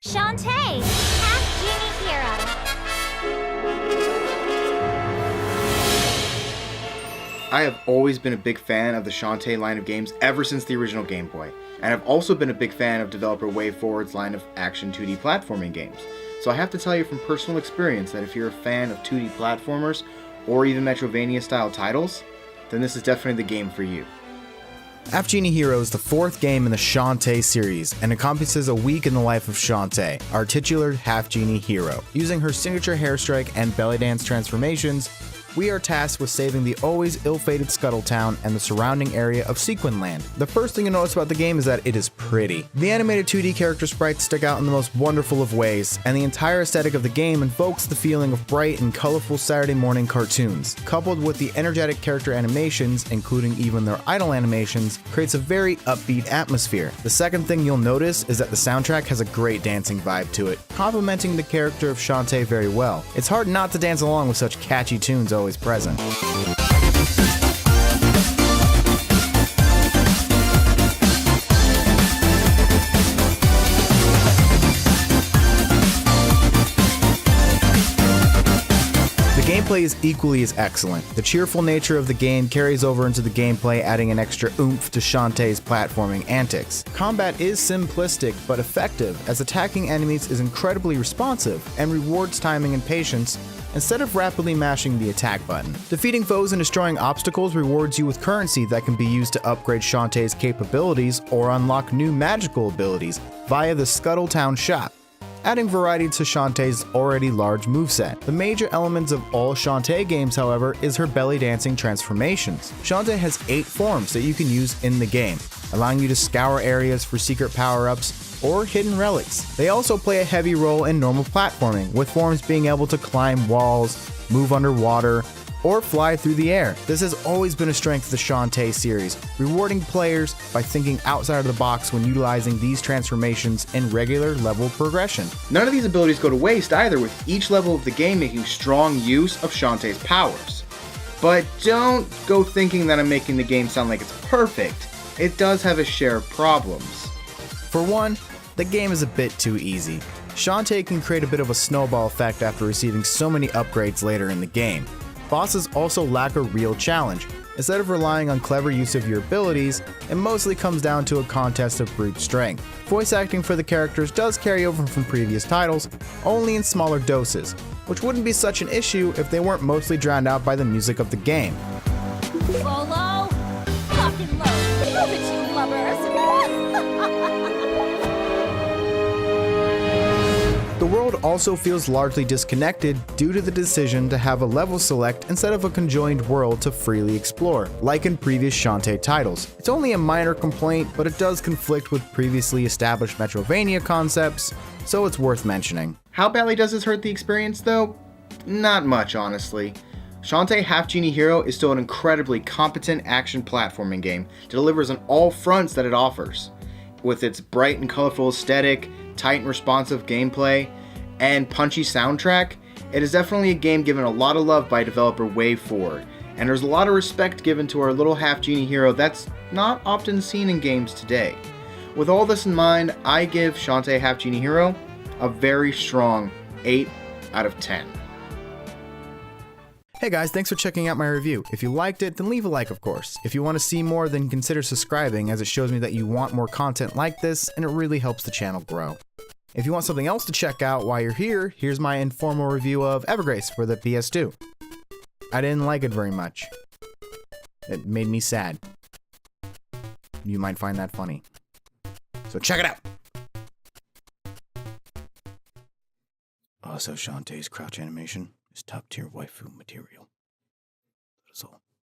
Shantae, half Genie hero. I have always been a big fan of the Shantae line of games ever since the original Game Boy, and I've also been a big fan of developer WayForward's line of action 2D platforming games. So I have to tell you from personal experience that if you're a fan of 2D platformers, or even Metrovania style titles, then this is definitely the game for you. Half Genie Hero is the fourth game in the Shantae series and encompasses a week in the life of Shantae, our titular Half Genie Hero. Using her signature hair strike and belly dance transformations, we are tasked with saving the always ill-fated Scuttletown and the surrounding area of Sequinland. The first thing you notice about the game is that it is pretty. The animated 2D character sprites stick out in the most wonderful of ways, and the entire aesthetic of the game invokes the feeling of bright and colorful Saturday morning cartoons. Coupled with the energetic character animations, including even their idle animations, creates a very upbeat atmosphere. The second thing you'll notice is that the soundtrack has a great dancing vibe to it, complementing the character of Shantae very well. It's hard not to dance along with such catchy tunes always present. The gameplay is equally as excellent. The cheerful nature of the game carries over into the gameplay, adding an extra oomph to Shantae's platforming antics. Combat is simplistic but effective, as attacking enemies is incredibly responsive and rewards timing and patience instead of rapidly mashing the attack button. Defeating foes and destroying obstacles rewards you with currency that can be used to upgrade Shantae's capabilities or unlock new magical abilities via the Scuttletown shop, adding variety to Shantae's already large moveset. The major elements of all Shantae games, however, is her belly dancing transformations. Shantae has 8 forms that you can use in the game, allowing you to scour areas for secret power-ups or hidden relics. They also play a heavy role in normal platforming, with forms being able to climb walls, move underwater, or fly through the air. This has always been a strength of the Shantae series, rewarding players by thinking outside of the box when utilizing these transformations in regular level progression. None of these abilities go to waste either, with each level of the game making strong use of Shantae's powers. But don't go thinking that I'm making the game sound like it's perfect. It does have a share of problems. For one, the game is a bit too easy. Shantae can create a bit of a snowball effect after receiving so many upgrades later in the game. Bosses also lack a real challenge. Instead of relying on clever use of your abilities, it mostly comes down to a contest of brute strength. Voice acting for the characters does carry over from previous titles, only in smaller doses, which wouldn't be such an issue if they weren't mostly drowned out by the music of the game. Low, low, lock and load. Move it, you lubbers. The world also feels largely disconnected due to the decision to have a level select instead of a conjoined world to freely explore, like in previous Shantae titles. It's only a minor complaint, but it does conflict with previously established Metrovania concepts, so it's worth mentioning. How badly does this hurt the experience though? Not much, honestly. Shantae Half Genie Hero is still an incredibly competent action platforming game that delivers on all fronts that it offers. With its bright and colorful aesthetic, tight and responsive gameplay, and punchy soundtrack, it is definitely a game given a lot of love by developer WayForward, and there's a lot of respect given to our little Half Genie Hero that's not often seen in games today. With all this in mind, I give Shantae Half Genie Hero a very strong 8 out of 10. Hey guys, thanks for checking out my review. If you liked it, then leave a like, of course. If you want to see more, then consider subscribing, as it shows me that you want more content like this, and it really helps the channel grow. If you want something else to check out while you're here, here's my informal review of Evergrace for the PS2. I didn't like it very much. It made me sad. You might find that funny. So check it out! Also, Shantae's crouch animation is top tier waifu material. That's all.